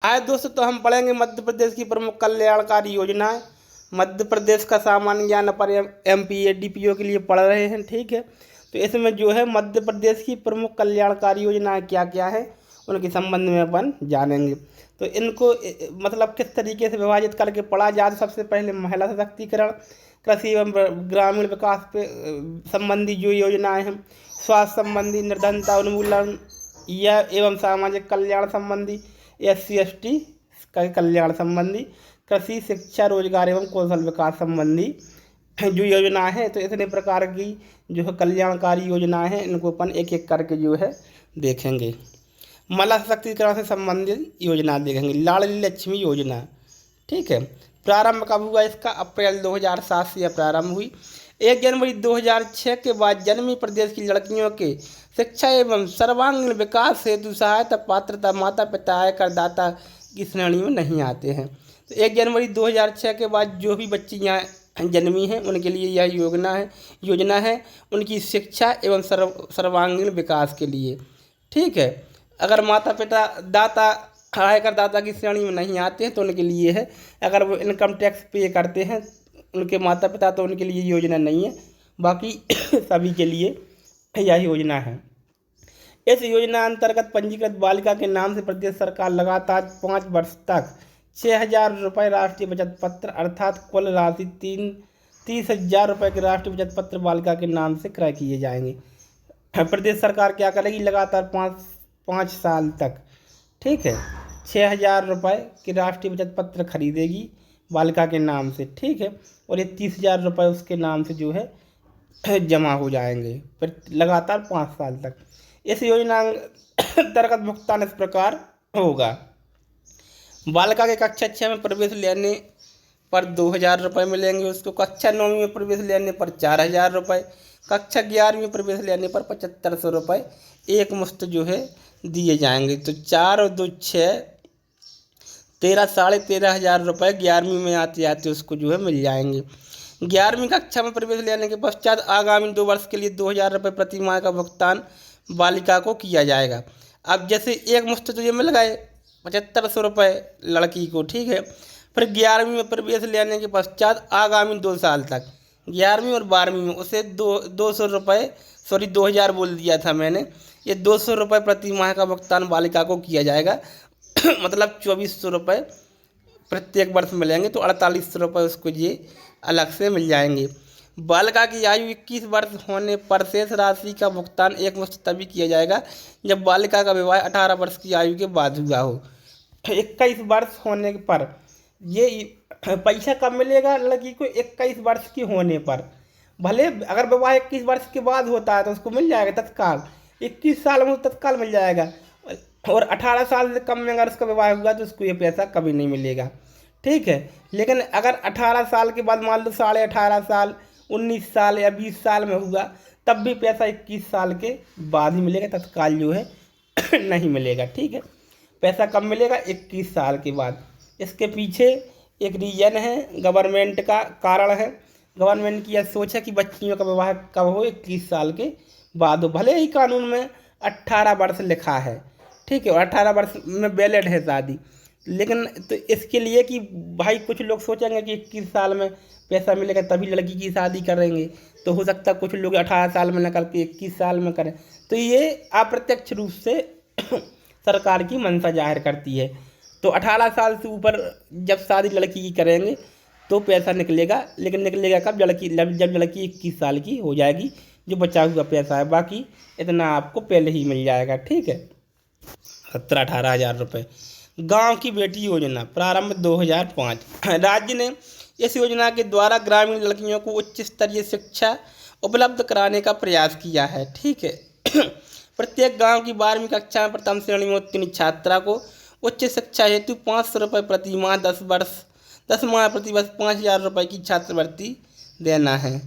आज दोस्तों तो हम पढ़ेंगे मध्य प्रदेश की प्रमुख कल्याणकारी योजनाएं। मध्य प्रदेश का सामान्य ज्ञान पर एमपीए डीपीओ के लिए पढ़ रहे हैं, ठीक है। तो इसमें जो है मध्य प्रदेश की प्रमुख कल्याणकारी योजनाएं क्या क्या है उनके संबंध में अपन जानेंगे। तो इनको मतलब किस तरीके से विभाजित करके पढ़ा जाए। तो सबसे पहले महिला सशक्तिकरण, कृषि एवं ग्रामीण विकास पे संबंधी जो योजनाएं हैं, स्वास्थ्य संबंधी, निर्धनता उन्मूलन या एवं सामाजिक कल्याण संबंधी, SC ST का कल्याण संबंधी, कृषि, शिक्षा, रोजगार एवं कौशल विकास संबंधी जो योजना है। तो इतने प्रकार की जो है कल्याणकारी योजनाएं हैं, इनको अपन एक एक करके जो है देखेंगे। महिला सशक्तिकरण से संबंधित योजना देखेंगे। लाडली लक्ष्मी योजना, ठीक है। प्रारंभ कब हुआ इसका? अप्रैल 2007 से यह प्रारंभ हुई। 1 जनवरी 2006 के बाद जन्मी प्रदेश की लड़कियों के शिक्षा एवं सर्वांगीण विकास हेतु सहायता पात्रता माता पिता आयकरदाता की श्रेणी में नहीं आते हैं। तो 1 जनवरी 2006 के बाद जो भी बच्ची यहाँ जन्मी हैं उनके लिए यह योजना है उनकी शिक्षा एवं सर्वांगीण विकास के लिए, ठीक है। अगर माता पिता आयकरदाता की श्रेणी में नहीं आते हैं तो उनके लिए है। अगर वो इनकम टैक्स पे करते हैं उनके माता पिता तो उनके लिए योजना नहीं है, बाकी सभी के लिए यह योजना है। इस योजना अंतर्गत पंजीकृत बालिका के नाम से प्रदेश सरकार लगातार 5 वर्ष तक 6,000 रुपये राष्ट्रीय बचत पत्र अर्थात कुल राशि 30,000 रुपये के राष्ट्रीय बचत पत्र बालिका के नाम से क्रय किए जाएंगे। प्रदेश सरकार क्या करेगी? लगातार 5 साल तक, ठीक है, 6,000 रुपये के राष्ट्रीय बचत पत्र खरीदेगी बालिका के नाम से, ठीक है। और ये 30,000 रुपये उसके नाम से जो है जमा हो जाएंगे फिर लगातार 5 साल तक। इस योजना अंतर्गत भुगतान इस प्रकार होगा। बालिका के कक्षा 6 में प्रवेश लेने पर 2,000 रुपये मिलेंगे उसको, कक्षा 9वीं में प्रवेश लेने पर 4,000 रुपये, कक्षा 11वीं में प्रवेश लेने पर 7,500 रुपये एक मुश्त जो है दिए जाएंगे। तो 4 और 2 6 13 साढ़े 13,000 रुपये 11वीं में आते आते उसको जो है मिल जाएंगे। 11वीं कक्षा में प्रवेश लेने के पश्चात आगामी 2 वर्ष के लिए 2,000 रुपये प्रति माह का भुगतान बालिका को किया जाएगा। अब जैसे एक मुश्त तो ये मिल गए 7,500 रुपये लड़की को, ठीक है। फिर 11वीं में प्रवेश लेने के पश्चात आगामी 2 साल तक 11वीं और 12वीं में उसे 200 रुपये 2,000 बोल दिया था मैंने, ये 200 रुपये प्रति माह का भुगतान बालिका को किया जाएगा। मतलब 2,400 रुपये प्रत्येक वर्ष मिलेंगे, तो 4,800 रुपये उसको ये अलग से मिल जाएंगे। बालिका की आयु 21 वर्ष होने पर शेष राशि का भुगतान एक मुश्त तभी किया जाएगा जब बालिका का विवाह 18 वर्ष की आयु के बाद हुआ हो। 21 वर्ष होने पर ये पैसा कब मिलेगा? लड़की को 21 वर्ष की होने पर। भले अगर विवाह 21 वर्ष के बाद होता है तो उसको मिल जाएगा तत्काल, 21 साल में तत्काल मिल जाएगा। और 18 साल से कम में अगर उसका विवाह हुआ तो उसको ये पैसा कभी नहीं मिलेगा, ठीक है। लेकिन अगर 18 साल के बाद मान लो 18.5 साल 19 साल या 20 साल में हुआ तब भी पैसा 21 साल के बाद ही मिलेगा, तत्काल जो है नहीं मिलेगा, ठीक है। पैसा कब मिलेगा? 21 साल के बाद। इसके पीछे एक रीजन है, गवर्नमेंट का कारण है। गवर्नमेंट की यह सोच है कि बच्चियों का विवाह कब हो? 21 साल के बाद हो। भले ही कानून में 18 वर्ष लिखा है, ठीक है, और 18 वर्ष में वैलिड है शादी, लेकिन तो इसके लिए कि भाई कुछ लोग सोचेंगे कि 21 साल में पैसा मिलेगा तभी लड़की की शादी करेंगे, तो हो सकता है कुछ लोग 18 साल में न करके 21 साल में करें। तो ये अप्रत्यक्ष रूप से सरकार की मंशा जाहिर करती है। तो 18 साल से ऊपर जब शादी लड़की की करेंगे तो पैसा निकलेगा, लेकिन निकलेगा कब? जब लड़की 21 साल की हो जाएगी, जो बचा हुआ पैसा है बाकी इतना आपको पहले ही मिल जाएगा, ठीक है, 17-18 हज़ार रुपये। गांव की बेटी योजना प्रारंभ 2005। राज्य ने इस योजना के द्वारा ग्रामीण लड़कियों को उच्च स्तरीय शिक्षा उपलब्ध कराने का प्रयास किया है, ठीक है। प्रत्येक गांव की 12वीं कक्षा में प्रथम श्रेणी में उत्तीर्ण छात्रा को उच्च शिक्षा हेतु 500 रुपये प्रति माह 10 माह प्रति वर्ष 5,000 रुपये की छात्रवृत्ति देना है,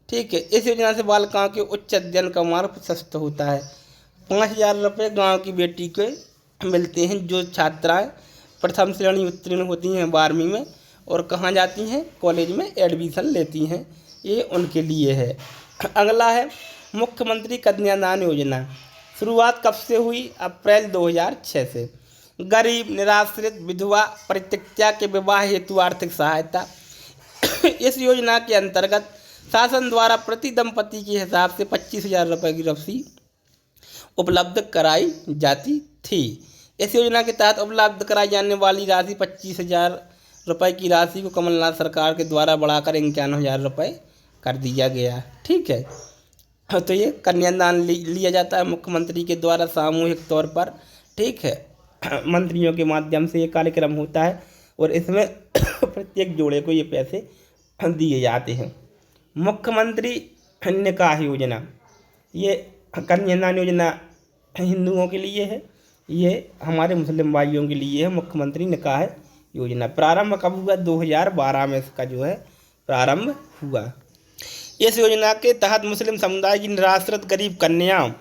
ठीक है। इस योजना से बालिकाओं के उच्च अध्ययन का मार्ग प्रशस्त होता है। 5,000 रुपये गाँव की बेटी को मिलते हैं जो छात्राएं प्रथम श्रेणी उत्तीर्ण होती हैं 12वीं में और कहाँ जाती हैं? कॉलेज में एडमिशन लेती हैं, ये उनके लिए है। अगला है मुख्यमंत्री कन्यादान योजना। शुरुआत कब से हुई? अप्रैल 2006 से। गरीब, निराश्रित, विधवा, परित्यक्ता के विवाह हेतु आर्थिक सहायता। इस योजना के अंतर्गत शासन द्वारा प्रति दंपति के हिसाब से 25,000 रुपये की राशि उपलब्ध कराई जाती थी। इस योजना के तहत उपलब्ध कराई जाने वाली राशि 25,000 रुपये की राशि को कमलनाथ सरकार के द्वारा बढ़ाकर 51,000 रुपये कर दिया गया। ठीक है, तो ये कन्यादान लिया जाता है मुख्यमंत्री के द्वारा सामूहिक तौर पर। ठीक है, मंत्रियों के माध्यम से ये कार्यक्रम होता है और इसमें प्रत्येक जोड़े को ये पैसे दिए जाते हैं। मुख्यमंत्री निकाह योजना, ये कन्यादान योजना हिंदुओं के लिए है, ये हमारे मुस्लिम भाइयों के लिए है। मुख्यमंत्री निकाह योजना प्रारंभ कब हुआ? 2012 में इसका जो है प्रारंभ हुआ। इस योजना के तहत मुस्लिम समुदाय की निराश्रित गरीब कन्याओं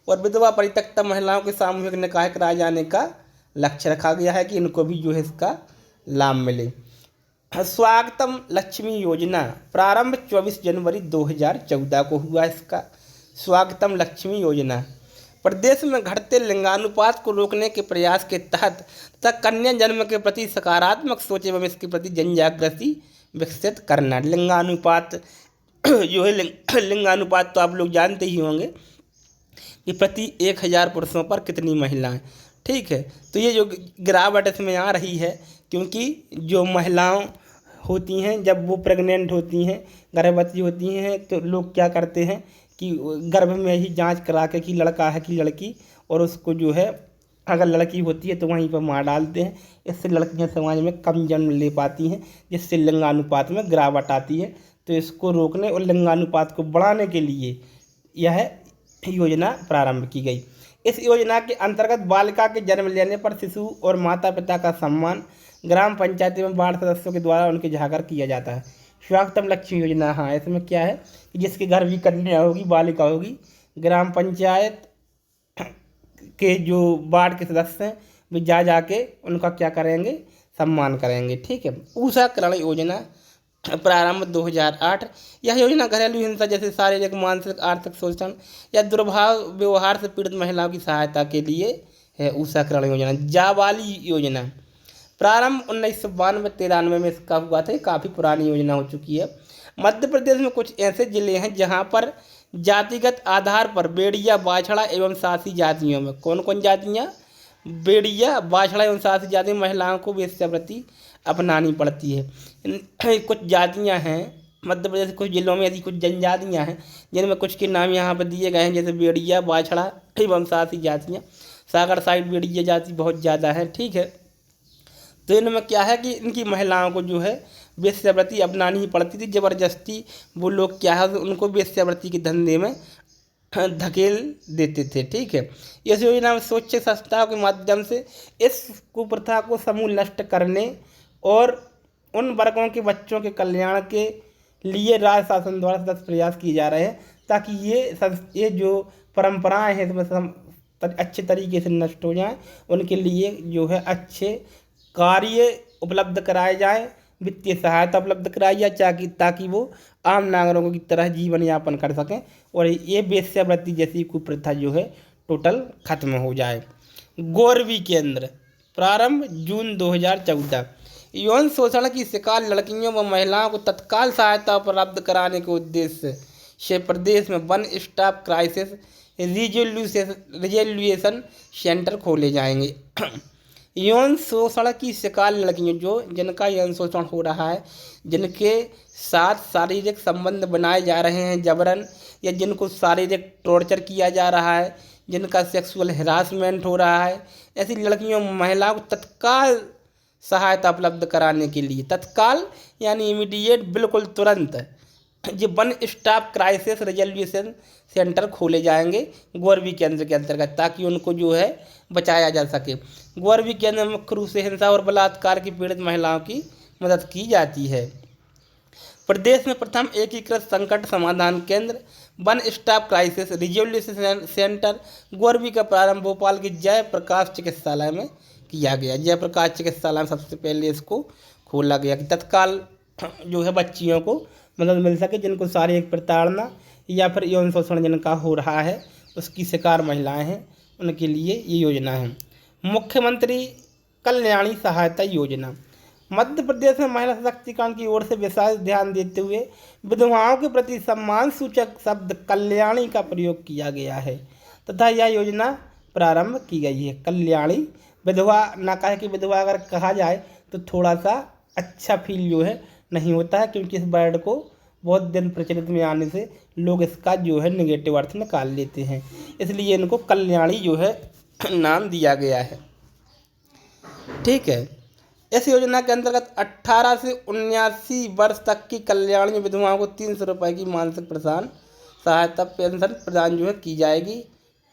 और विधवा परित्यक्ता महिलाओं के सामूहिक निकाह कराए जाने का लक्ष्य रखा गया है कि इनको भी जो है इसका लाभ मिले। स्वागतम लक्ष्मी योजना प्रारंभ 24 जनवरी 2014 को हुआ। इसका स्वागतम लक्ष्मी योजना प्रदेश में घटते लिंगानुपात को रोकने के प्रयास के तहत तथा कन्या जन्म के प्रति सकारात्मक सोच एवं इसके प्रति जनजागृति विकसित करना। लिंगानुपात जो है, लिंगानुपात तो आप लोग जानते ही होंगे कि प्रति 1000 पुरुषों पर कितनी महिलाएं। ठीक है, तो ये जो गिरावट इसमें आ रही है, क्योंकि जो महिलाएं होती हैं जब वो प्रेग्नेंट होती हैं, गर्भवती होती हैं, तो लोग क्या करते हैं कि गर्भ में ही जांच करा के कि लड़का है कि लड़की, और उसको जो है अगर लड़की होती है तो वहीं पर मार डालते हैं। इससे लड़कियां समाज में कम जन्म ले पाती हैं, जिससे लिंगानुपात में गिरावट आती है। तो इसको रोकने और लिंगानुपात को बढ़ाने के लिए यह योजना प्रारंभ की गई। इस योजना के अंतर्गत बालिका के जन्म लेने पर शिशु और माता पिता का सम्मान ग्राम पंचायत में वार्ड सदस्यों के द्वारा उनके जाकर किया जाता है। स्वागतम लक्ष्मी योजना, हाँ, इसमें क्या है कि जिसके घर भी कन्या होगी, बालिका होगी, ग्राम पंचायत के जो वार्ड के सदस्य हैं वे जाके उनका क्या करेंगे, सम्मान करेंगे। ठीक है। उषाकरण योजना प्रारंभ 2008। यह योजना घरेलू हिंसा जैसे शारीरिक, मानसिक, आर्थिक शोषण या दुर्भाव व्यवहार से पीड़ित महिलाओं की सहायता के लिए है। उषाकरण योजना। जाबाली योजना प्रारंभ 1992-93 में इसका हुआ था। काफ़ी पुरानी योजना हो चुकी है। मध्य प्रदेश में कुछ ऐसे जिले हैं जहां पर जातिगत आधार पर बेड़िया, बाछड़ा एवं सासी जातियों में, कौन कौन जातियां? बेड़िया, बाछड़ा एवं सासी जाति महिलाओं को वेश्यावृत्ति अपनानी पड़ती है। कुछ जातियां हैं मध्य प्रदेश, कुछ जिलों में ऐसी कुछ जनजातियां हैं जिनमें कुछ के नाम यहाँ पर दिए गए हैं, जैसे बेड़िया, बाछड़ा एवं सासी जातियाँ। सागर साइड बेड़िया जाति बहुत ज़्यादा है। ठीक है, तो इनमें क्या है कि इनकी महिलाओं को जो है वेश्यावृत्ति अपनानी ही पड़ती थी। ज़बरदस्ती वो लोग क्या है उनको वेश्यावृत्ति के धंधे में धकेल देते थे। ठीक है, इस योजना में स्वच्छ संस्थाओं के माध्यम से इस कुप्रथा को समूल नष्ट करने और उन वर्गों के बच्चों के कल्याण के लिए राज्य शासन द्वारा सतत प्रयास किए जा रहे हैं, ताकि ये जो परंपराएं हैं इसमें अच्छे तरीके से नष्ट हो जाएं। उनके लिए जो है अच्छे कार्य उपलब्ध कराए जाएं, वित्तीय सहायता उपलब्ध कराई जाए, ताकि वो आम नागरिकों की तरह जीवन यापन कर सकें और ये वेश्यावृत्ति जैसी कुप्रथा जो है टोटल खत्म हो जाए। गौरवी केंद्र प्रारंभ जून 2014। यौन शोषण की शिकार लड़कियों व महिलाओं को तत्काल सहायता उपलब्ध कराने के उद्देश्य से प्रदेश में one stop crisis resolution centre खोले जाएंगे। यौन शोषण की शिकार लड़कियों जिनका यौन शोषण हो रहा है, जिनके साथ शारीरिक संबंध बनाए जा रहे हैं जबरन, या जिनको शारीरिक टॉर्चर किया जा रहा है, जिनका सेक्सुअल हरासमेंट हो रहा है, ऐसी लड़कियों महिलाओं को तत्काल सहायता उपलब्ध कराने के लिए, तत्काल यानी इमीडिएट, बिल्कुल तुरंत, ये one stop crisis resolution centre खोले जाएंगे गौरवी केंद्र के अंतर्गत, ताकि उनको जो है बचाया जा सके। गौरवी केंद्र में मुख्य रूप से हिंसा और बलात्कार की पीड़ित महिलाओं की मदद की जाती है। प्रदेश में प्रथम एकीकृत संकट समाधान केंद्र one stop crisis resolution centre Gauravi का प्रारंभ भोपाल के जयप्रकाश चिकित्सालय में किया गया। जयप्रकाश चिकित्सालय में सबसे पहले इसको खोला गया कि तत्काल जो है बच्चियों को मदद मिल सके, जिनको शारीरिक प्रताड़ना या फिर यौन शोषण जिनका हो रहा है, उसकी शिकार महिलाएं हैं, उनके लिए ये योजना है। मुख्यमंत्री कल्याणी सहायता योजना। मध्य प्रदेश में महिला सशक्तिकरण की ओर से विशेष ध्यान देते हुए विधवाओं के प्रति सम्मान सूचक शब्द कल्याणी का प्रयोग किया गया है तथा यह योजना प्रारंभ की गई है। कल्याणी विधवा ना कहे कि विधवा अगर कहा जाए तो थोड़ा सा अच्छा फील जो है नहीं होता है, क्योंकि इस वर्ड को बहुत दिन प्रचलित में आने से लोग इसका जो है निगेटिव अर्थ निकाल लेते हैं, इसलिए इनको कल्याणी जो है नाम दिया गया है। ठीक है, इस योजना के अंतर्गत 18 से 79 वर्ष तक की कल्याणी विधवाओं को 300 रुपये की मासिक प्रदान सहायता पेंशन प्रदान जो है की जाएगी।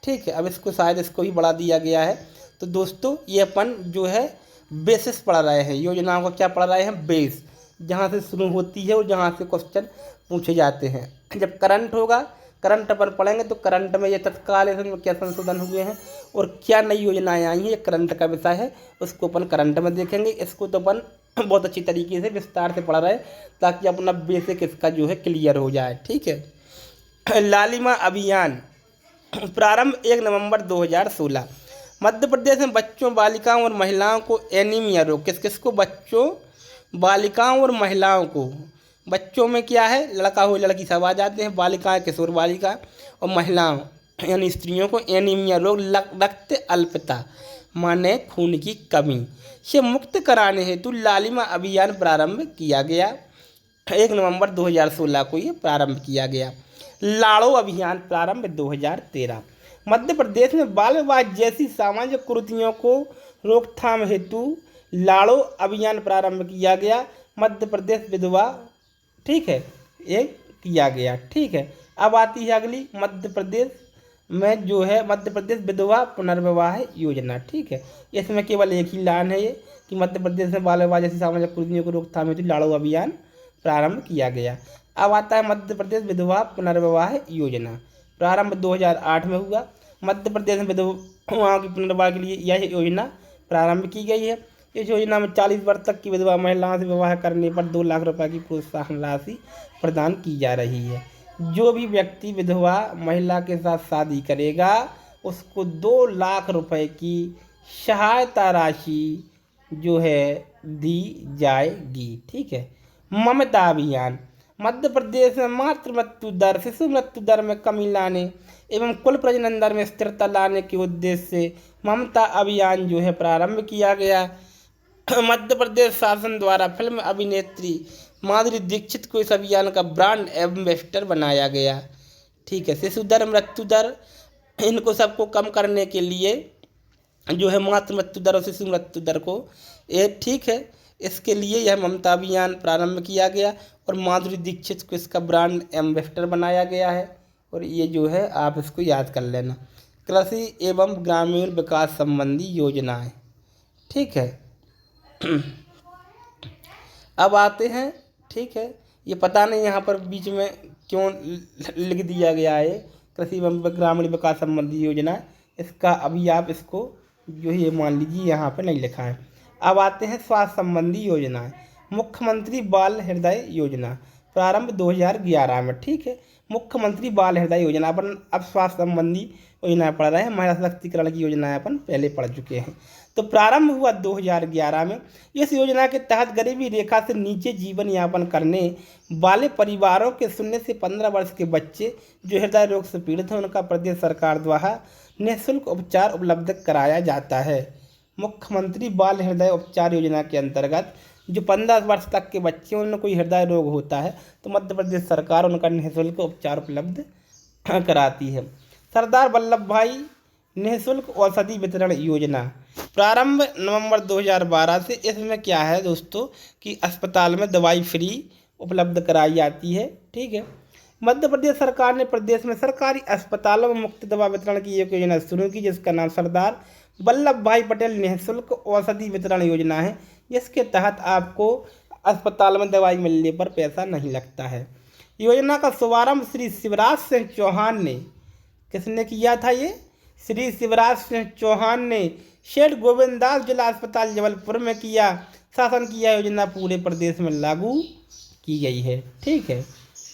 ठीक है, अब इसको शायद इसको ही बढ़ा दिया गया है। तो दोस्तों ये अपन जो है बेसिस पढ़ रहे हैं, योजनाओं को क्या पढ़ रहे हैं, बेस, जहाँ से शुरू होती है और जहाँ से क्वेश्चन पूछे जाते हैं। जब करंट होगा, करंट अपन पढ़ेंगे तो करंट में ये तत्काल इसमें क्या संशोधन हुए हैं और क्या नई योजनाएं आई हैं, ये करंट का विषय है, उसको अपन करंट में देखेंगे। इसको तो अपन बहुत अच्छी तरीके से विस्तार से पढ़ रहे हैं ताकि अपना बेसिक इसका जो है क्लियर हो जाए। ठीक है, लालिमा अभियान प्रारंभ 1 नवंबर 2016। मध्य प्रदेश में बच्चों, बालिकाओं और महिलाओं को एनीमिया रोग, किस किस को, बच्चों, बालिकाओं और महिलाओं को, बच्चों में क्या है, लड़का हो लड़की सब आ जाते हैं, बालिकाएं किशोर बालिका, और महिलाओं यानी स्त्रियों को एनीमिया रोग रक्त अल्पता माने खून की कमी से मुक्त कराने हेतु लालिमा अभियान प्रारंभ किया गया। 1 नवंबर 2016 को ये प्रारंभ किया गया। लाड़ो अभियान प्रारंभ 2013। मध्य प्रदेश में बाल विवाह जैसी सामाजिक कुरीतियों को रोकथाम हेतु लाड़ो अभियान प्रारंभ किया गया। मध्य प्रदेश विधवा, ठीक है, ये किया गया। ठीक है, अब आती है अगली, मध्य प्रदेश में जो है मध्य प्रदेश विधवा पुनर्विवाह योजना। ठीक है, इसमें केवल एक ही लाइन है ये कि मध्य प्रदेश में बाल विवाह जैसी सामाजिक कुरीतियों को रोकथाम हेतु लाड़ो अभियान प्रारंभ किया गया। अब आता है मध्य प्रदेश विधवा पुनर्विवाह योजना, प्रारंभ 2008 में हुआ। मध्य प्रदेश में विधवाओं की पुनर्विवाह के लिए यह योजना प्रारंभ की गई है। इस योजना में 40 वर्ष तक की विधवा महिलाओं से विवाह करने पर 2 लाख रुपए की प्रोत्साहन राशि प्रदान की जा रही है। जो भी व्यक्ति विधवा महिला के साथ शादी करेगा उसको 2 लाख रुपए की सहायता राशि जो है दी जाएगी। ठीक है, ममता अभियान मध्य प्रदेश में मातृ मृत्यु दर, शिशु मृत्यु दर में कमी लाने एवं कुल प्रजनन दर में स्थिरता लाने के उद्देश्य से ममता अभियान जो है प्रारंभ किया गया। मध्य प्रदेश शासन द्वारा फिल्म अभिनेत्री माधुरी दीक्षित को इस अभियान का ब्रांड एम्बेसडर बनाया गया। ठीक है, शिशु दर, मृत्यु दर, इनको सबको कम करने के लिए जो है मातृ मृत्यु दर और शिशु मृत्यु दर को ये, ठीक है, इसके लिए यह ममता अभियान प्रारंभ किया गया और माधुरी दीक्षित को इसका ब्रांड एम्बेसडर बनाया गया है। और ये जो है आप इसको याद कर लेना, कृषि एवं ग्रामीण विकास संबंधी योजनाएं। ठीक है, अब आते हैं, ठीक है, ये पता नहीं यहाँ पर बीच में क्यों लिख दिया गया है कृषि एवं ग्रामीण विकास संबंधी योजना, इसका अभी आप इसको जो है मान लीजिए यहाँ पर नहीं लिखा है। अब आते हैं स्वास्थ्य संबंधी योजनाएं। मुख्यमंत्री बाल हृदय योजना, प्रारंभ 2011 में। ठीक है, मुख्यमंत्री बाल हृदय योजना अपन अब स्वास्थ्य संबंधी योजनाएं पढ़ रहे हैं। महिला सशक्तिकरण की योजनाएं अपन पहले पढ़ चुके हैं। तो प्रारंभ हुआ 2011 में। इस योजना के तहत गरीबी रेखा से नीचे जीवन यापन करने वाले परिवारों के 0 से 15 वर्ष के बच्चे जो हृदय रोग से पीड़ित हैं उनका प्रदेश सरकार द्वारा निःशुल्क उपचार उपलब्ध कराया जाता है। मुख्यमंत्री बाल हृदय उपचार योजना के अंतर्गत जो 15 वर्ष तक के बच्चे उनमें कोई हृदय रोग होता है तो मध्य प्रदेश सरकार उनका निःशुल्क उपचार उपलब्ध कराती है। सरदार वल्लभ भाई निःशुल्क औषधि वितरण योजना, प्रारंभ नवंबर 2012 से। इसमें क्या है दोस्तों कि अस्पताल में दवाई फ्री उपलब्ध कराई जाती है। ठीक है, मध्य प्रदेश सरकार ने प्रदेश में सरकारी अस्पतालों में मुफ्त दवा वितरण की एक योजना शुरू की जिसका नाम सरदार वल्लभ भाई पटेल निःशुल्क औषधि वितरण योजना है, जिसके तहत आपको अस्पताल में दवाई मिलने पर पैसा नहीं लगता है। योजना का शुभारंभ श्री शिवराज सिंह चौहान ने, किसने किया था ये, श्री शिवराज सिंह चौहान ने सेठ गोविंददास जिला अस्पताल जबलपुर में किया। शासन की यह योजना पूरे प्रदेश में लागू की गई है। ठीक है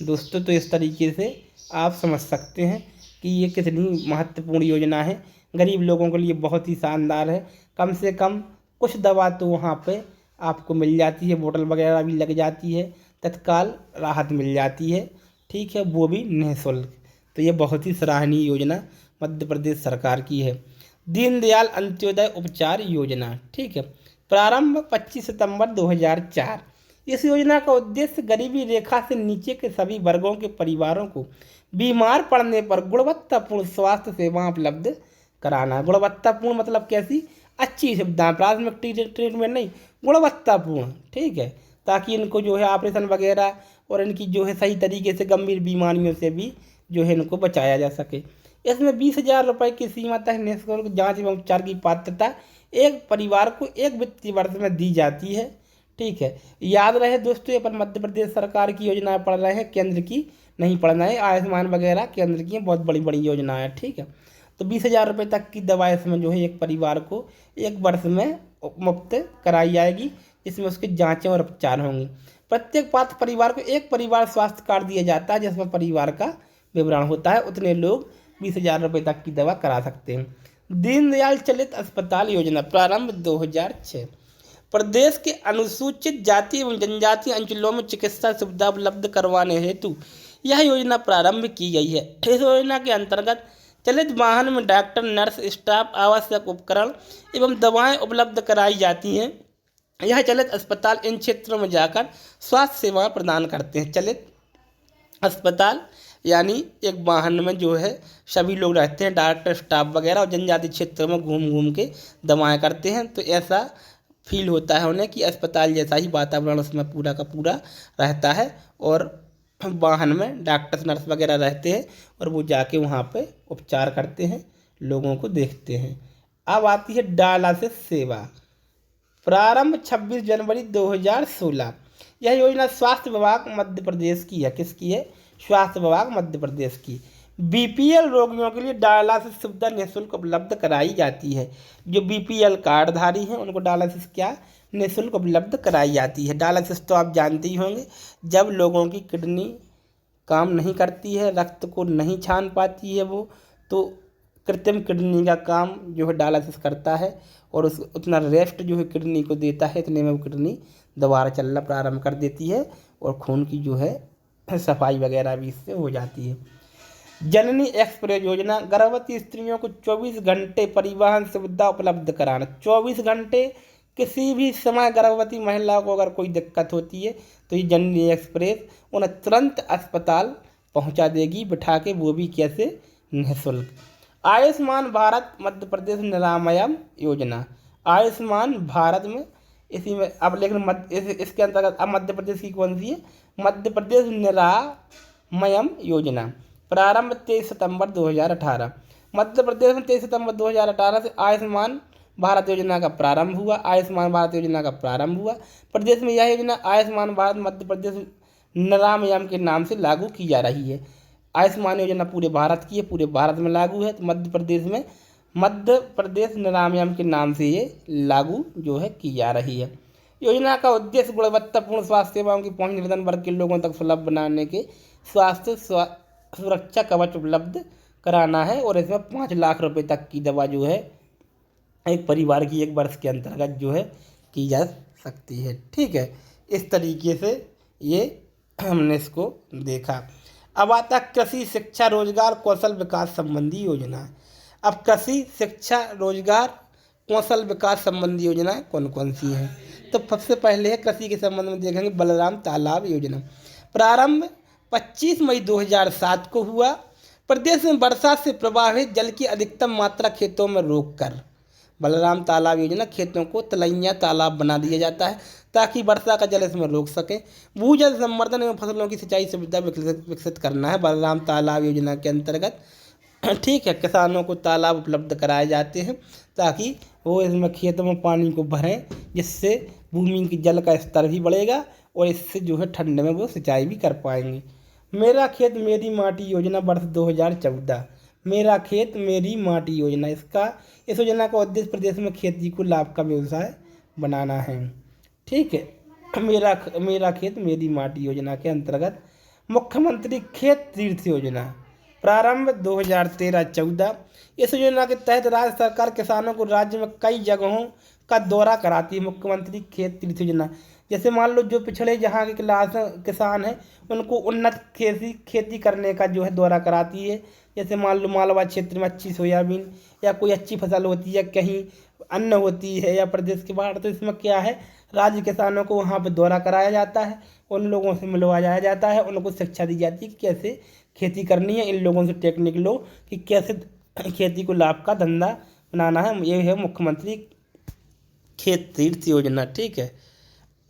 दोस्तों, तो इस तरीके से आप समझ सकते हैं कि ये कितनी महत्वपूर्ण योजना है, गरीब लोगों के लिए बहुत ही शानदार है। कम से कम कुछ दवा तो वहाँ पे आपको मिल जाती है, बोतल वगैरह भी लग जाती है, तत्काल राहत मिल जाती है, ठीक है, वो भी निःशुल्क। तो ये बहुत ही सराहनीय योजना मध्य प्रदेश सरकार की है। दीनदयाल अंत्योदय उपचार योजना, ठीक है, प्रारंभ 25 सितंबर 2004। इस योजना का उद्देश्य गरीबी रेखा से नीचे के सभी वर्गों के परिवारों को बीमार पड़ने पर गुणवत्तापूर्ण स्वास्थ्य सेवा उपलब्ध कराना। गुणवत्तापूर्ण मतलब कैसी? अच्छी सुविधाएं, प्राथमिक ट्रीटमेंट नहीं, गुणवत्तापूर्ण, ठीक है, ताकि इनको जो है ऑपरेशन वगैरह और इनकी जो है सही तरीके से गंभीर बीमारियों से भी जो है इनको बचाया जा सके। इसमें 20,000 रुपये की सीमा तक निःशुल्क जांच एवं उपचार की पात्रता एक परिवार को एक वित्तीय वर्ष में दी जाती है, ठीक है। याद रहे दोस्तों, ये पर मध्य प्रदेश सरकार की योजना पढ़ रहे हैं, केंद्र की नहीं पढ़ना है। आयुष्मान वगैरह केंद्र की बहुत बड़ी बड़ी योजना है, ठीक है। तो 20,000 रुपये तक की दवा इसमें जो है एक परिवार को एक वर्ष में मुफ्त कराई जाएगी, जिसमें उसकी जाँचें और उपचार होंगी। प्रत्येक पात्र परिवार को एक परिवार स्वास्थ्य कार्ड दिया जाता है, जिसमें परिवार का विवरण होता है। उतने लोग 20,000 रुपये तक की दवा करा सकते हैं। दीनदयाल चलित अस्पताल योजना, प्रारंभ 2006। प्रदेश के अनुसूचित जाति एवं जनजाति अंचलों में चिकित्सा सुविधा उपलब्ध करवाने हेतु यह योजना प्रारंभ की गई है। इस योजना के अंतर्गत चलित वाहन में डॉक्टर, नर्स, स्टाफ, आवश्यक उपकरण एवं दवाएं उपलब्ध कराई जाती हैं। यह चलित अस्पताल इन क्षेत्रों में जाकर स्वास्थ्य सेवाएं प्रदान करते हैं। चलित अस्पताल यानी एक वाहन में जो है सभी लोग रहते हैं, डॉक्टर, स्टाफ वगैरह, और जनजाति क्षेत्रों में घूम घूम के दवाएं करते हैं। तो ऐसा फील होता है उन्हें कि अस्पताल जैसा ही वातावरण उसमें पूरा का पूरा रहता है, और वाहन में डॉक्टर, नर्स वगैरह रहते हैं और वो जाके वहाँ पे उपचार करते हैं, लोगों को देखते हैं। अब आती है डायलिसिस सेवा, प्रारंभ 26 जनवरी 2016। यह योजना स्वास्थ्य विभाग मध्य प्रदेश की है। किसकी है? स्वास्थ्य विभाग मध्य प्रदेश की। बीपीएल रोगियों के लिए डायलिसिस सुविधा निःशुल्क उपलब्ध कराई जाती है। जो बीपीएल कार्डधारी हैं उनको डायलिसिस क्या निःशुल्क उपलब्ध कराई जाती है। डायलिसिस तो आप जानते ही होंगे, जब लोगों की किडनी काम नहीं करती है, रक्त को नहीं छान पाती है वो, तो कृत्रिम किडनी का काम जो है डायलिसिस करता है, और उस उतना रेस्ट जो है किडनी को देता है, इतने में वो किडनी दोबारा चलना प्रारंभ कर देती है, और खून की जो है सफाई वगैरह भी इससे हो जाती है। जननी एक्सप्रेस योजना, गर्भवती स्त्रियों को 24 घंटे परिवहन सुविधा उपलब्ध कराना। 24 घंटे किसी भी समय गर्भवती महिला को अगर कोई दिक्कत होती है तो ये जननी एक्सप्रेस उन्हें तुरंत अस्पताल पहुंचा देगी बिठा के, वो भी कैसे? निःशुल्क। आयुष्मान भारत मध्य प्रदेश निरामयम योजना, आयुष्मान भारत में इसी में अब, लेकिन इसके अंतर्गत अब मध्य प्रदेश की कौन सी है? मध्य प्रदेश निरामयम योजना, प्रारंभ 23 सितंबर 2018। मध्य प्रदेश में 23 सितंबर 2018 से आयुष्मान भारत योजना का प्रारंभ हुआ। आयुष्मान भारत योजना का प्रारंभ हुआ प्रदेश में। यह योजना आयुष्मान भारत मध्य प्रदेश निरामयम के नाम से लागू की जा रही है। आयुष्मान योजना पूरे भारत की है, पूरे भारत में लागू है, तो मध्य प्रदेश में मध्य प्रदेश निरामयम के नाम से ये लागू जो है की जा रही है। योजना का उद्देश्य गुणवत्तापूर्ण स्वास्थ्य सेवाओं की पहुंच निर्धन वर्ग के लोगों तक सुलभ बनाने के स्वास्थ्य सुरक्षा कवच उपलब्ध कराना है, और इसमें 5 लाख रुपए तक की दवा जो है एक परिवार की एक वर्ष के अंतर्गत जो है की जा सकती है, ठीक है। इस तरीके से ये हमने इसको देखा। अब आता कृषि शिक्षा रोजगार कौशल विकास संबंधी योजना। अब कृषि शिक्षा रोजगार कौशल विकास संबंधी योजना कौन कौन सी हैं? तो सबसे पहले है कृषि के संबंध में देखेंगे बलराम तालाब योजना, प्रारंभ 25 मई 2007 को हुआ। प्रदेश में वर्षा से प्रभावित जल की अधिकतम मात्रा खेतों में रोककर बलराम तालाब योजना, खेतों को तलैया तालाब बना दिया जाता है ताकि वर्षा का जल इसमें रोक सके। भूजल संवर्धन एवं फसलों की सिंचाई सुविधा विकसित करना है बलराम तालाब योजना के अंतर्गत, ठीक है। किसानों को तालाब उपलब्ध कराए जाते हैं ताकि वो इसमें खेतों में पानी को भरें, जिससे भूमि की जल का स्तर भी बढ़ेगा, और इससे जो है ठंड में वो सिंचाई भी कर पाएंगे। मेरा खेत मेरी माटी योजना वर्ष 2014, मेरा खेत मेरी माटी योजना, इस योजना का उद्देश्य प्रदेश में खेती को लाभ का व्यवसाय बनाना है, ठीक है। मेरा खेत मेरी माटी योजना के अंतर्गत मुख्यमंत्री खेत तीर्थ योजना, प्रारंभ 2013-14। इस योजना के तहत राज्य सरकार किसानों को राज्य में कई जगहों का दौरा कराती है मुख्यमंत्री खेत तीर्थ योजना। जैसे मान लो जो पिछड़े जहाँ के किसान हैं उनको उन्नत खेती करने का जो है दौरा कराती है। जैसे मान लो मालवा क्षेत्र में अच्छी सोयाबीन या कोई अच्छी फसल होती है, कहीं अन्न होती है या प्रदेश के बाहर, तो इसमें क्या है, राज्य किसानों को वहाँ पर दौरा कराया जाता है, उन लोगों से मिलवाया जाता है, उनको शिक्षा दी जाती है कि कैसे खेती करनी है, इन लोगों से टेक्निक लो कि कैसे खेती को लाभ का धंधा बनाना है। ये है मुख्यमंत्री खेत तीर्थ योजना। ठीक है,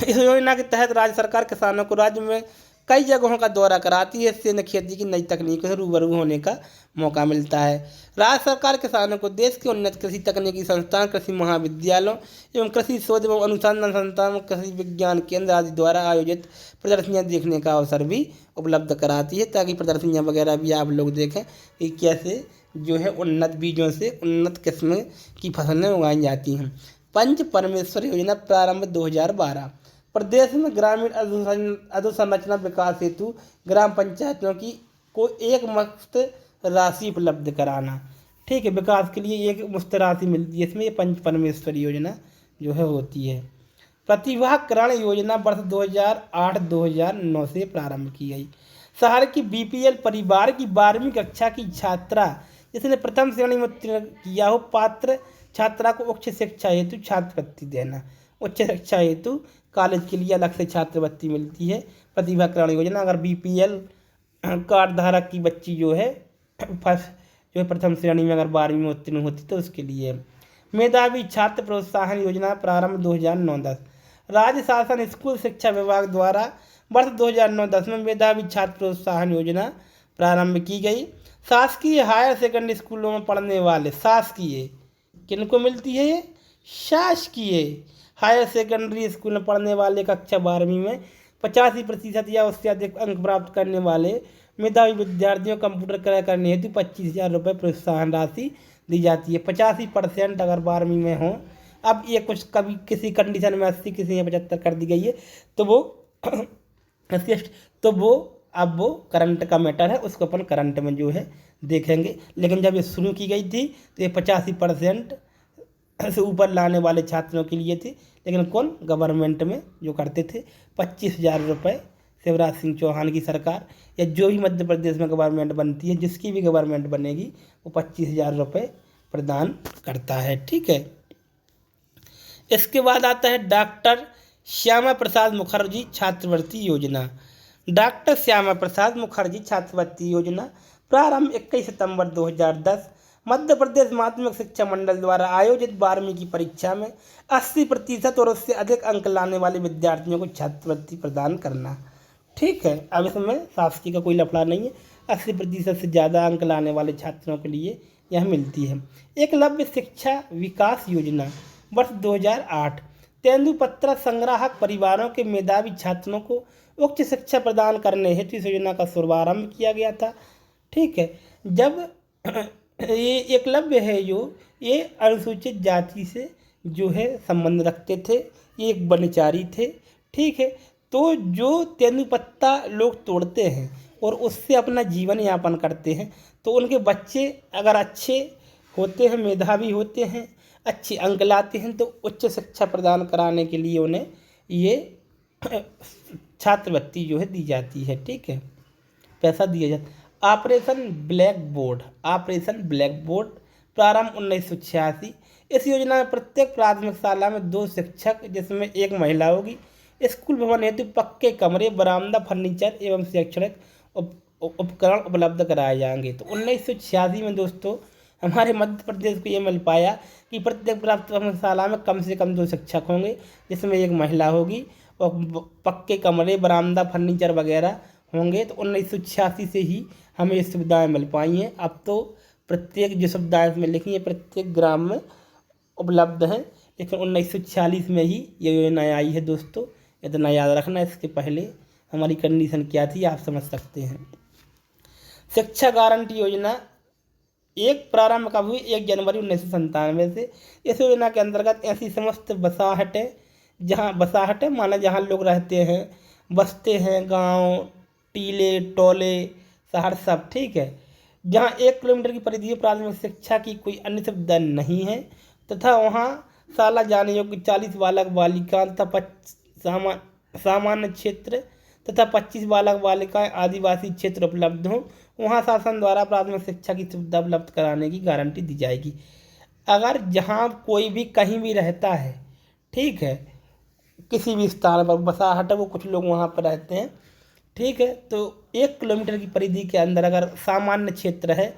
इस योजना के तहत राज्य सरकार किसानों को राज्य में कई जगहों का दौरा कराती है। इससे इन्हें खेती की नई तकनीकों से रूबरू होने का मौका मिलता है। राज्य सरकार किसानों को देश के उन्नत कृषि तकनीकी संस्थान, कृषि महाविद्यालयों एवं कृषि शोध एवं अनुसंधान संस्थान, कृषि विज्ञान केंद्र आदि द्वारा आयोजित प्रदर्शनियां देखने का अवसर भी उपलब्ध कराती है, ताकि प्रदर्शनियां वगैरह भी आप लोग देखें कि कैसे जो है उन्नत बीजों से उन्नत किस्म की फसलें उगाई जाती हैं। पंच परमेश्वर योजना प्रारंभ 2012। प्रदेश में ग्रामीण अधोसंरचना विकास हेतु ग्राम पंचायतों की को एक मुश्त राशि उपलब्ध कराना। ठीक है, विकास के लिए एक मुश्त राशि मिलती है, इसमें ये पंच परमेश्वर योजना जो है होती है। प्रतिभा किरण योजना वर्ष 2008-2009 से प्रारंभ की गई। शहर की बीपीएल परिवार की 12वीं कक्षा की छात्रा जिसने प्रथम श्रेणी में उत्तीर्ण किया हो, पात्र छात्रा को उच्च शिक्षा हेतु छात्रवृत्ति देना। उच्च शिक्षा हेतु कॉलेज के लिए अलग से छात्रवृत्ति मिलती है। प्रतिभा किरण योजना, अगर बीपीएल कार्ड धारक की बच्ची जो है जो है प्रथम श्रेणी में अगर 12वीं में उत्तीर्ण होती तो उसके लिए। मेधावी छात्र प्रोत्साहन योजना प्रारंभ 2009-10। राज्य शासन स्कूल शिक्षा विभाग द्वारा वर्ष 2009-10 में मेधावी छात्र प्रोत्साहन योजना प्रारंभ की गई। शासकीय हायर सेकेंडरी स्कूलों में पढ़ने वाले, शासकीय किनको मिलती है ये, शासकीय हायर सेकेंडरी स्कूल में पढ़ने वाले कक्षा 12वीं में 85% या उससे अधिक अंक प्राप्त करने वाले मेधावी विद्यार्थियों को कंप्यूटर क्रय करने हेतु 25,000 रुपये प्रोत्साहन राशि दी जाती है। 85% अगर 12वीं में हो, अब ये कुछ कभी किसी कंडीशन में 80, किसी में 75 कर दी गई है, तो वो अब वो करंट का मैटर है, उसको अपन करंट में जो है देखेंगे। लेकिन जब ये शुरू की गई थी तो ये 85% से ऊपर लाने वाले छात्रों के लिए थी। लेकिन कौन, गवर्नमेंट में जो करते थे 25,000 रुपये शिवराज सिंह चौहान की सरकार या जो भी मध्य प्रदेश में गवर्नमेंट बनती है, जिसकी भी गवर्नमेंट बनेगी, वो 25,000 रुपये प्रदान करता है। ठीक है, इसके बाद आता है डॉक्टर श्यामा प्रसाद मुखर्जी छात्रवृत्ति योजना। डॉक्टर श्यामा प्रसाद मुखर्जी छात्रवृत्ति योजना प्रारंभ 21 सितंबर 2010। मध्य प्रदेश माध्यमिक शिक्षा मंडल द्वारा आयोजित 12वीं की परीक्षा में 80% और उससे अधिक अंक लाने वाले विद्यार्थियों को छात्रवृत्ति प्रदान करना। ठीक है, अब इसमें शासकीय का कोई लफड़ा नहीं है, 80% से ज़्यादा अंक लाने वाले छात्रों के लिए यह मिलती है। एकलव्य शिक्षा विकास योजना वर्ष 2008। तेंदुपत्ता संग्राहक परिवारों के मेधावी छात्रों को उच्च शिक्षा प्रदान करने हेतु इस योजना का शुभारंभ किया गया था। ठीक है, जब ये एकलव्य है जो ये अनुसूचित जाति से जो है संबंध रखते थे, ये एक बनचारी थे। ठीक है, तो जो तेंदुपत्ता लोग तोड़ते हैं और उससे अपना जीवन यापन करते हैं, तो उनके बच्चे अगर अच्छे होते हैं, मेधावी होते हैं, अच्छे अंक लाते हैं, तो उच्च शिक्षा प्रदान कराने के लिए उन्हें ये छात्रवृत्ति जो है दी जाती है। ठीक है, पैसा दिया जाता है। ऑपरेशन ब्लैक बोर्ड प्रारंभ 1986। इस योजना में प्रत्येक प्राथमिक शाला में 2 शिक्षक जिसमें एक महिला होगी, स्कूल भवन हेतु पक्के कमरे, बरामदा, फर्नीचर एवं शैक्षणिक उपकरण उपलब्ध कराए जाएंगे। तो 1986 में दोस्तों हमारे मध्य प्रदेश को ये मिल पाया कि प्रत्येक प्राथमिक शाला में कम से कम 2 शिक्षक होंगे, जिसमें एक महिला होगी और पक्के कमरे, बरामदा, फर्नीचर वगैरह होंगे। तो 1986 से ही हमें ये सुविधाएँ मिल पाई हैं। अब तो प्रत्येक जो सुविधाएँ इसमें लिखी हैं प्रत्येक ग्राम में उपलब्ध हैं, लेकिन 1946 में ही ये योजना आई है दोस्तों, इतना याद रखना। इसके पहले हमारी कंडीशन क्या थी आप समझ सकते हैं। शिक्षा गारंटी योजना एक प्रारंभ कब हुई, 1 जनवरी 1997 से। इस योजना के अंतर्गत ऐसी समस्त बसाहटें, जहाँ बसाहटें माना जहाँ लोग रहते हैं, बसते हैं, गांव, टीले, टोले, शहर सब, ठीक है, जहाँ 1 किलोमीटर की परिधि में प्राथमिक शिक्षा की कोई अन्य सुविधा नहीं है तथा वहाँ शाला जाने योग्य 40 बालक बालिकाएं तथा सामान्य क्षेत्र तथा 25 बालक बालिकाएं आदिवासी क्षेत्र उपलब्ध हों, वहाँ शासन द्वारा प्राथमिक शिक्षा की सुविधा उपलब्ध कराने की गारंटी दी जाएगी। अगर जहाँ कोई भी कहीं भी रहता है, ठीक है, किसी भी स्थान पर बसाहट वो कुछ लोग वहाँ पर रहते हैं, ठीक है, तो 1 किलोमीटर की परिधि के अंदर अगर सामान्य क्षेत्र है,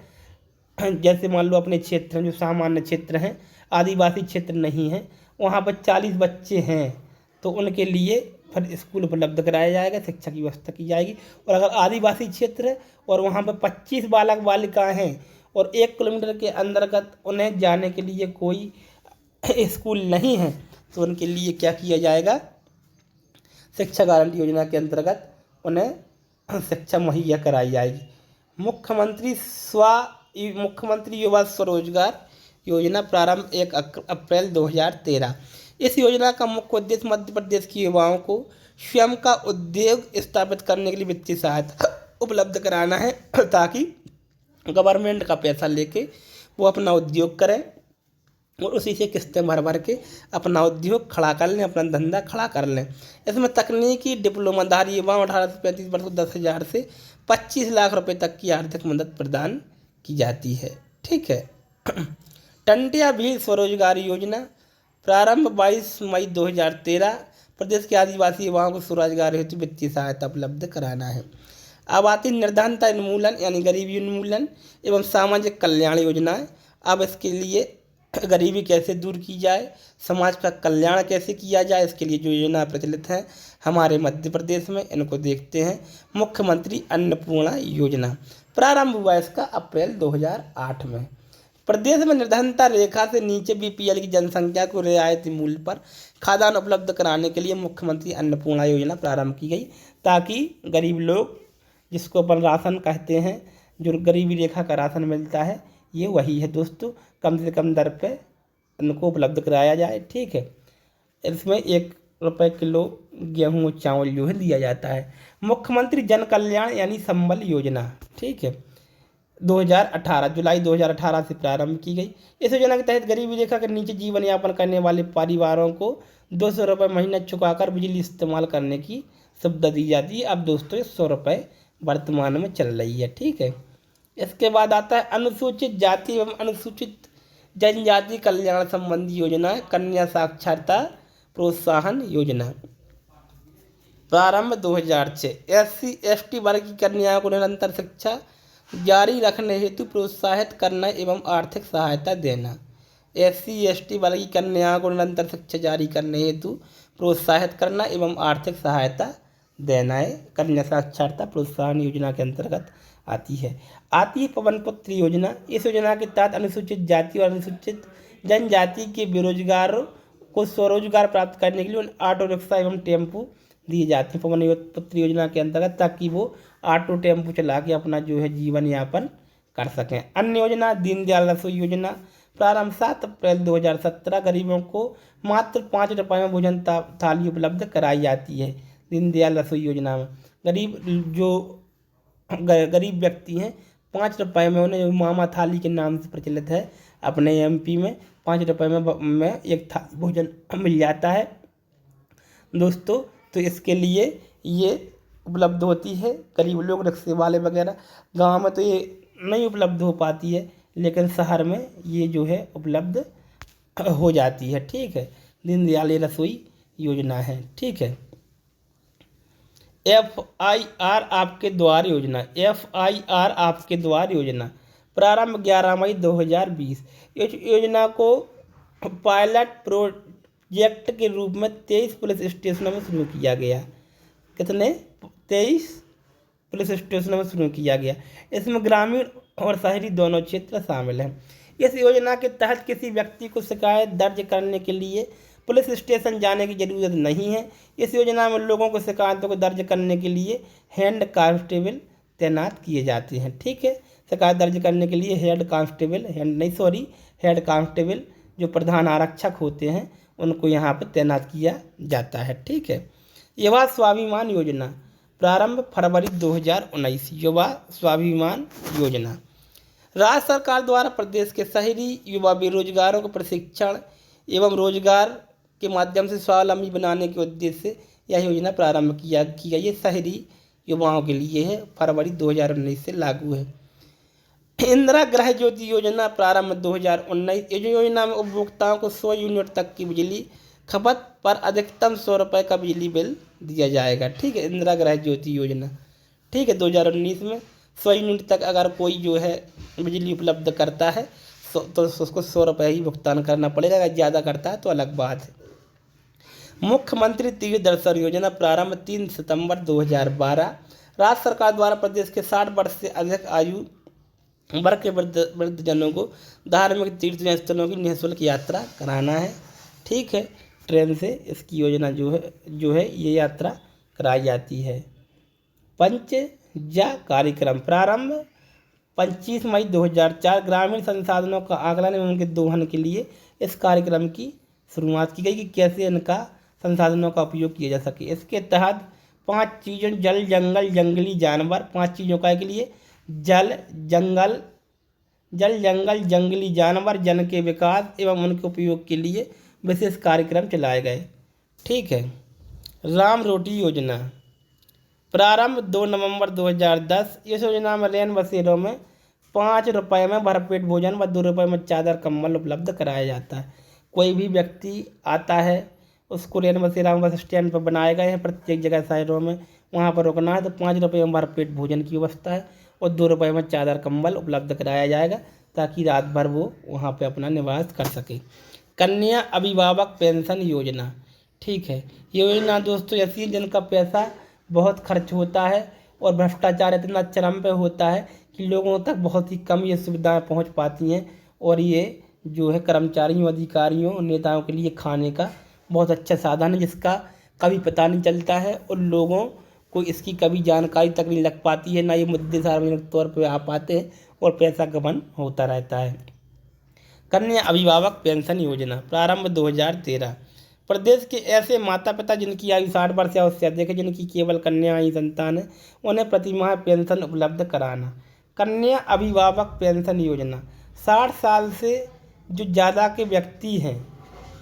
जैसे मान लो अपने क्षेत्र जो सामान्य क्षेत्र हैं, आदिवासी क्षेत्र नहीं है, वहाँ पर 40 बच्चे हैं, तो उनके लिए फिर स्कूल उपलब्ध कराया जाएगा, शिक्षा की व्यवस्था की जाएगी। और अगर आदिवासी क्षेत्र है और वहाँ पर 25 बालक बालिकाएँ हैं और 1 किलोमीटर के अंतर्गत उन्हें जाने के लिए कोई स्कूल नहीं है, तो उनके लिए क्या किया जाएगा, शिक्षा गारंटी योजना के अंतर्गत उन्हें शिक्षा मुहैया कराई जाएगी। मुख्यमंत्री युवा स्वरोजगार योजना प्रारंभ 1 अप्रैल 2013। इस योजना का मुख्य उद्देश्य मध्य प्रदेश के युवाओं को स्वयं का उद्योग स्थापित करने के लिए वित्तीय सहायता उपलब्ध कराना है, ताकि गवर्नमेंट का पैसा लेके वो अपना उद्योग करें और उसी से किस्तें भर भर के अपना उद्योग खड़ा कर लें, अपना धंधा खड़ा कर लें। इसमें तकनीकी डिप्लोमाधारी युवाओं 18 से 35 वर्ष को 10,000 से 25 लाख रुपए तक की आर्थिक मदद प्रदान की जाती है, ठीक है। टंटिया भील स्वरोजगार योजना प्रारंभ 22 मई 2013। प्रदेश के आदिवासी युवाओं को स्वरोजगार हेतु वित्तीय सहायता उपलब्ध कराना है। आबादी निर्धनता उन्मूलन यानी गरीबी उन्मूलन एवं सामाजिक कल्याण योजनाएं। अब इसके लिए गरीबी कैसे दूर की जाए, समाज का कल्याण कैसे किया जाए, इसके लिए जो योजना प्रचलित है हमारे मध्य प्रदेश में, इनको देखते हैं। मुख्यमंत्री अन्नपूर्णा योजना प्रारंभ हुआ इसका अप्रैल 2008 में। प्रदेश में निर्धनता रेखा से नीचे बीपीएल की जनसंख्या को रियायती मूल्य पर खाद्यान्न उपलब्ध कराने के लिए मुख्यमंत्री अन्नपूर्णा योजना प्रारंभ की गई, ताकि गरीब लोग, जिसको अपन राशन कहते हैं, जो गरीबी रेखा का राशन मिलता है, ये वही है दोस्तों, कम से कम दर पे उनको उपलब्ध कराया जाए, ठीक है। इसमें 1 रुपये किलो गेहूँ और चावल जो है दिया जाता है। मुख्यमंत्री जन कल्याण यानी संबल योजना, ठीक है, 2018 जुलाई 2018 से प्रारंभ की गई। इस योजना के तहत गरीबी रेखा के नीचे जीवन यापन करने वाले परिवारों को 200 रुपये महीना चुकाकर बिजली इस्तेमाल करने की सुविधा दी जाती है। अब दोस्तों 100 रुपये वर्तमान में चल रही है, ठीक है। इसके बाद आता है अनुसूचित जाति एवं अनुसूचित जनजाति कल्याण संबंधी योजना, कन्या साक्षरता प्रोत्साहन योजना प्रारंभ 2006। SC/ST वर्ग की कन्याओं को निरंतर शिक्षा जारी रखने हेतु प्रोत्साहित करना एवं आर्थिक सहायता देना। SC/ST वर्ग की कन्याओं को निरंतर शिक्षा जारी करने हेतु प्रोत्साहित करना एवं आर्थिक सहायता देना है, कन्या साक्षरता प्रोत्साहन योजना के अंतर्गत आती है। पवन पुत्र योजना, इस योजना के तहत अनुसूचित जाति और अनुसूचित जनजाति के बेरोजगारों को स्वरोजगार प्राप्त करने के लिए ऑटो रिक्शा एवं टेम्पो दिए जाते हैं पवन पुत्र योजना के अंतर्गत, ताकि वो ऑटो टेम्पो चला के अपना जो है जीवन यापन कर सकें। अन्य योजना दीनदयाल रसोई योजना प्रारंभ 7 अप्रैल 2017। गरीबों को मात्र 5 रुपये में भोजन थाली उपलब्ध कराई जाती है दीनदयाल रसोई योजना में। गरीब व्यक्ति हैं, 5 रुपये में उन्हें मामा थाली के नाम से प्रचलित है अपने MP में, 5 रुपये में एक थाली भोजन मिल जाता है दोस्तों। तो इसके लिए ये उपलब्ध होती है। गरीब लोग, रिक्शे वाले वगैरह, गांव में तो ये नहीं उपलब्ध हो पाती है, लेकिन शहर में ये जो है उपलब्ध हो जाती है, ठीक है। दीनदयाल रसोई योजना है, ठीक है। FIR आपके द्वार योजना, FIR आपके द्वार योजना प्रारंभ 11 मई 2020। इस योजना को पायलट प्रोजेक्ट के रूप में 23 पुलिस स्टेशनों में शुरू किया गया। कितने? 23 पुलिस स्टेशनों में शुरू किया गया। इसमें ग्रामीण और शहरी दोनों क्षेत्र शामिल हैं। इस योजना के तहत किसी व्यक्ति को शिकायत दर्ज करने के लिए पुलिस स्टेशन जाने की जरूरत नहीं है। इस योजना में लोगों को शिकायतों को दर्ज करने के लिए हेड कांस्टेबल तैनात किए जाते हैं, ठीक है। शिकायत दर्ज करने के लिए हेड कांस्टेबल जो प्रधान आरक्षक होते हैं उनको यहाँ पर तैनात किया जाता है, ठीक है। युवा स्वाभिमान योजना प्रारंभ फरवरी 2019। युवा स्वाभिमान योजना राज्य सरकार द्वारा प्रदेश के शहरी युवा बेरोजगारों को प्रशिक्षण एवं रोजगार के माध्यम से स्वावलंबी बनाने के उद्देश्य से यह योजना प्रारंभ की गई है। शहरी युवाओं के लिए है, फरवरी 2019 से लागू है। इंदिरा गृह ज्योति योजना प्रारंभ 2019। इस योजना में उपभोक्ताओं को 100 यूनिट तक की बिजली खपत पर अधिकतम 100 रुपये का बिजली बिल दिया जाएगा। ठीक है, इंदिरा गृह ज्योति योजना, ठीक है, 2019 में 100 यूनिट तक अगर कोई जो है बिजली उपलब्ध करता है तो उसको 100 रुपये ही भुगतान करना पड़ेगा। अगर ज़्यादा करता है तो अलग बात है। मुख्यमंत्री तीर्थ दर्शन योजना प्रारंभ 3 सितंबर 2012। राज्य सरकार द्वारा प्रदेश के 60 वर्ष से अधिक आयु वर्ग के वृद्धजनों को धार्मिक तीर्थ स्थलों की निःशुल्क यात्रा कराना है। ठीक है, ट्रेन से इसकी योजना जो है ये यात्रा कराई जाती है। पंचजा कार्यक्रम प्रारंभ 25 मई 2004। ग्रामीण संसाधनों का आकलन एवं उनके दोहन के लिए इस कार्यक्रम की शुरुआत की गई कि कैसे इनका संसाधनों का उपयोग किया जा सके। इसके तहत 5 चीज़ों जल, जंगल, जंगली जानवर, 5 चीज़ों का के लिए जल, जंगल, जंगली जानवर, जन के विकास एवं उनके उपयोग के लिए विशेष कार्यक्रम चलाए गए। ठीक है, राम रोटी योजना प्रारंभ 2 नवंबर 2010। इस योजना में रैन बसेरों में 5 रुपये में भरपेट भोजन व 2 रुपये में चादर कम्बल उपलब्ध कराया जाता है। कोई भी व्यक्ति आता है उसको रैन बसेरा बस स्टैंड पर बनाए गए हैं प्रत्येक जगह शहरों में, वहाँ पर रुकना है तो 5 रुपये में भरपेट भोजन की व्यवस्था है और 2 रुपये में चादर कम्बल उपलब्ध कराया जाएगा ताकि रात भर वो वहाँ पे अपना निवास कर सके। कन्या अभिभावक पेंशन योजना, ठीक है, ये योजना दोस्तों ऐसी है जिनका पैसा बहुत खर्च होता है और भ्रष्टाचार इतना चरम पे होता है कि लोगों तक बहुत ही कम ये सुविधाएं पहुंच पाती हैं और ये जो है कर्मचारियों, अधिकारियों, नेताओं के लिए खाने का बहुत अच्छा साधन है जिसका कभी पता नहीं चलता है और लोगों को इसकी कभी जानकारी तक नहीं लग पाती है, ना ये मुद्दे सार्वजनिक तौर पर आ पाते हैं और पैसा गबन होता रहता है। कन्या अभिभावक पेंशन योजना प्रारंभ 2013। प्रदेश के ऐसे माता पिता जिनकी आयु 60 वर्ष या उससे अधिक है, जिनकी केवल कन्या ही संतान है, उन्हें प्रतिमाह पेंशन उपलब्ध कराना। कन्या अभिभावक पेंशन योजना 60 साल से जो ज़्यादा के व्यक्ति हैं,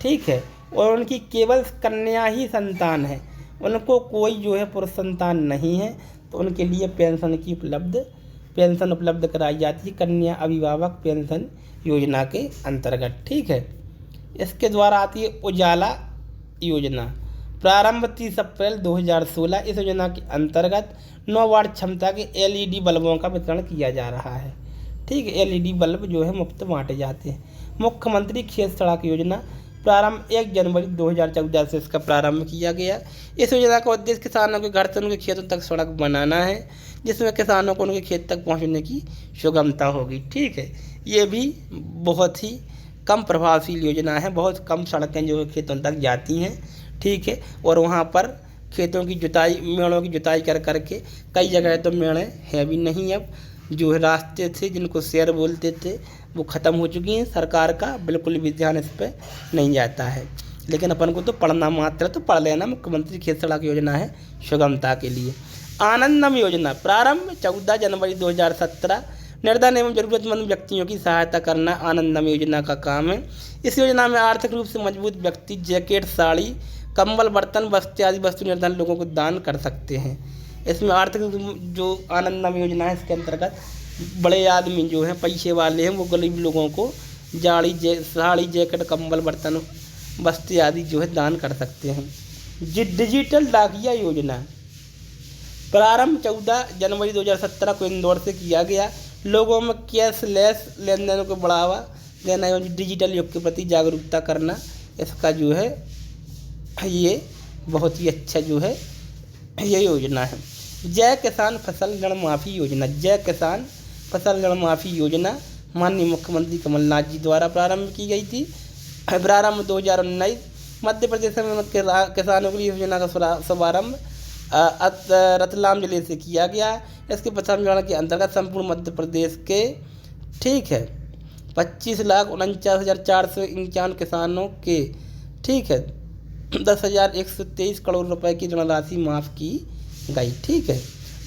ठीक है, और उनकी केवल कन्या ही संतान है, उनको कोई जो है पुरुष संतान नहीं है, तो उनके लिए पेंशन उपलब्ध कराई जाती है कन्या अभिभावक पेंशन योजना के अंतर्गत। ठीक है, इसके द्वारा आती है उजाला योजना प्रारंभ 30 अप्रैल 2016। इस योजना के अंतर्गत 9 वाट क्षमता के LED बल्बों का वितरण किया जा रहा है। ठीक है, LED बल्ब जो है मुफ्त बांटे जाते हैं। मुख्यमंत्री खेत सड़क योजना प्रारंभ 1 जनवरी 2014 से इसका प्रारंभ किया गया। इस योजना का उद्देश्य किसानों के घर से उनके खेतों तक सड़क बनाना है जिसमें किसानों को उनके खेत तक पहुंचने की सुगमता होगी। ठीक है, ये भी बहुत ही कम प्रभावशील योजना है, बहुत कम सड़कें जो खेतों तक जाती हैं। ठीक है, और वहाँ पर खेतों की जुताई, मेड़ों की जुताई कर करके कई जगह तो मेड़े हैं भी नहीं, अब जो है रास्ते थे जिनको शहर बोलते थे वो ख़त्म हो चुकी हैं। सरकार का बिल्कुल भी ध्यान इस पर नहीं जाता है, लेकिन अपन को तो पढ़ना मात्र तो पढ़ लेना। मुख्यमंत्री खेत सड़क योजना है सुगमता के लिए। आनंदम योजना प्रारंभ 14 जनवरी 2017। निर्धन एवं जरूरतमंद व्यक्तियों की सहायता करना आनंदम योजना का काम है। इस योजना में आर्थिक रूप से मजबूत व्यक्ति जैकेट, साड़ी, कंबल, बर्तन, वस्त्र आदि वस्तु निर्धन लोगों को दान कर सकते हैं। इसमें आर्थिक जो आनंदम योजना है इसके अंतर्गत बड़े आदमी जो हैं, पैसे वाले हैं, वो गरीब लोगों को साड़ी, जैकेट, कंबल, बर्तन, वस्त्र आदि जो है दान कर सकते हैं। डिजिटल डाकिया योजना प्रारंभ 14 जनवरी 2017 को इंदौर से किया गया। लोगों में कैशलेस लेन देन को बढ़ावा देना एवं डिजिटल युग के प्रति जागरूकता करना, इसका जो है ये बहुत ही अच्छा जो है ये योजना है। जय किसान फसल ऋण माफ़ी योजना। जय किसान फसल ऋण माफ़ी योजना माननीय मुख्यमंत्री कमलनाथ जी द्वारा प्रारंभ की गई थी। प्रारंभ 2019। मध्य प्रदेश में किसानों के लिए योजना का शुभारंभ रतलाम जिले से किया गया। इसके प्रथम चरण के अंतर्गत संपूर्ण मध्य प्रदेश के, ठीक है, 25,49,451 किसानों के, ठीक है, 10,123 करोड़ रुपए की ऋण राशि माफ़ की गई। ठीक है,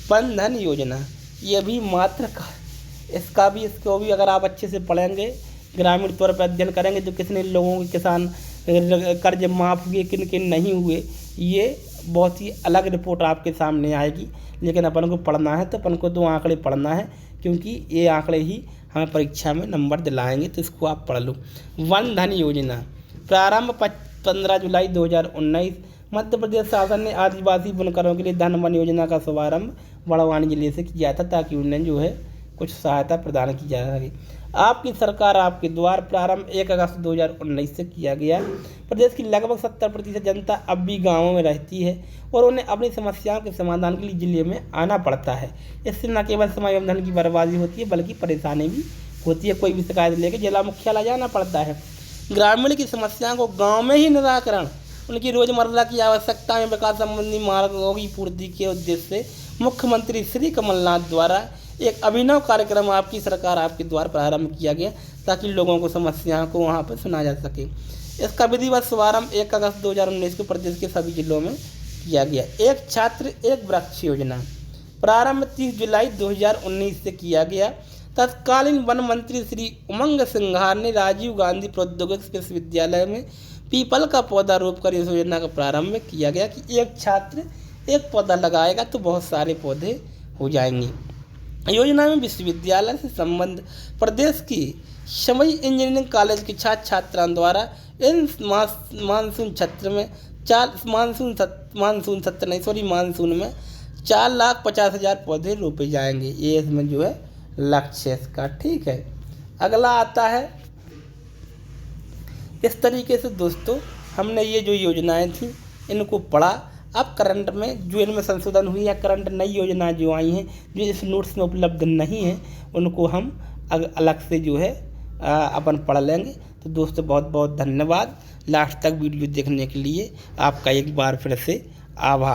बंधन योजना ये भी मात्र इसको भी अगर आप अच्छे से पढ़ेंगे, ग्रामीण तौर पर अध्ययन करेंगे तो कितने लोगों के किसान कर्ज माफ़ हुए किन किन नहीं हुए, ये बहुत ही अलग रिपोर्ट आपके सामने आएगी। लेकिन अपन को पढ़ना है तो अपन को 2 आंकड़े पढ़ना है, क्योंकि ये आंकड़े ही हमें परीक्षा में नंबर दिलाएंगे, तो इसको आप पढ़ लो। वन धन योजना प्रारंभ 15 जुलाई 2019। मध्य प्रदेश शासन ने आदिवासी बुनकरों के लिए धन वन योजना का शुभारंभ बड़वानी जिले से किया था, ताकि उन्हें जो है कुछ सहायता प्रदान की जा सके। आपकी सरकार आपके द्वार प्रारंभ 1 अगस्त 2019 से किया गया। प्रदेश की लगभग 70% जनता अब भी गाँवों में रहती है और उन्हें अपनी समस्याओं के समाधान के लिए जिले में आना पड़ता है। इससे न केवल समय एवं धन की बर्बादी होती है, बल्कि परेशानी भी होती है। कोई भी शिकायत लेकर जिला मुख्यालय जाना पड़ता है। ग्रामीण की समस्याओं को गाँव में ही निराकरण, उनकी रोजमर्रा की आवश्यकता में विकास संबंधी मार्गों की पूर्ति के उद्देश्य से मुख्यमंत्री श्री कमलनाथ द्वारा एक अभिनव कार्यक्रम आपकी सरकार आपके द्वार प्रारंभ किया गया, ताकि लोगों को समस्याओं को वहां पर सुना जा सके। इसका विधिवत शुभारंभ 1 अगस्त 2019 को प्रदेश के सभी जिलों में किया गया। एक छात्र एक वृक्ष योजना प्रारंभ 30 जुलाई 2019 से किया गया। तत्कालीन वन मंत्री श्री उमंग सिंघार ने राजीव गांधी प्रौद्योगिकी विश्वविद्यालय में पीपल का पौधा रोपकर इस योजना का प्रारंभ किया गया कि एक छात्र एक पौधा लगाएगा तो बहुत सारे पौधे हो जाएंगे। योजना में विश्वविद्यालय से संबंध प्रदेश की सभी इंजीनियरिंग कॉलेज के छात्र छात्राओं द्वारा इन मानसून में 4,50,000 पौधे रोपे जाएंगे। ये इसमें जो है लक्ष्य है इसका। ठीक है, अगला आता है इस तरीके से दोस्तों हमने ये जो योजनाएं थी इनको पढ़ा। अब करंट में जो इनमें संशोधन हुई है, करंट नई योजनाएं जो आई हैं जो इस नोट्स में उपलब्ध नहीं है, उनको हम अलग से जो है अपन पढ़ लेंगे। तो दोस्तों बहुत बहुत धन्यवाद लास्ट तक वीडियो देखने के लिए। आपका एक बार फिर से आभार।